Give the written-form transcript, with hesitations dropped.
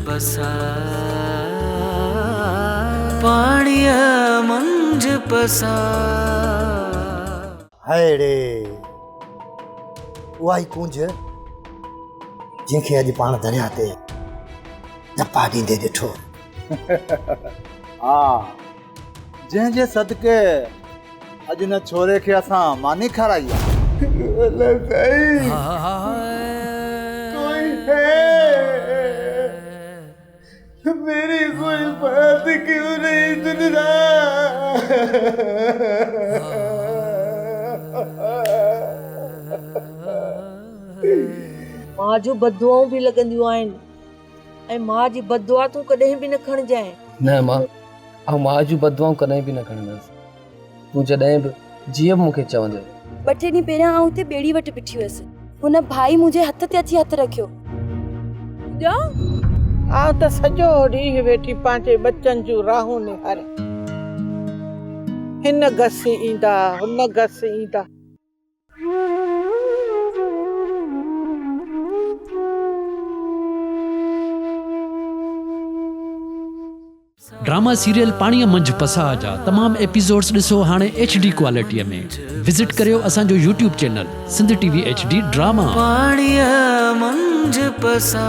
पसा पाणीअ मंझ पसा हाय रे उहा ई कुंज जंहिंखे अॼु पाण दरिया ते धपा ॾींदे ॾिठो। हा जंहिंजे सदके अॼु न छोरे खे असां मानी खाराई आहे। मेरी कोई बात क्यों नहीं सुन मां जो बदुआऊं भी लगंदियूं आहिनि ऐं मां जी बदुआ तूं कॾहिं बि न खणजांइ। न मां ऐं मां जूं बदुआऊं कॾहिं बि न खणंदसि। तूं जॾहिं बि जीअं मूंखे चवंदे। 2 टे ॾींहं पहिरियां आउं हुते ॿेड़ी वटि बीठी हुयसि। हुन भाई मुंहिंजे हथ ते अची हथ रखियो। आउं त सॼो ॾींहुं वेठी पंहिंजे बचनि जूं राहूं निहारे। हिन घसी ईंदा हुन घसी ईंदा। ड्रामा सीरियल पाणीअ मंझि पसा जा तमाम एपिसोड्स ॾिसो हाणे HD क्वालिटीअ में। विज़िट करियो असांजो YouTube channel Sindh TV HD drama. पाणीअ मंझि पसा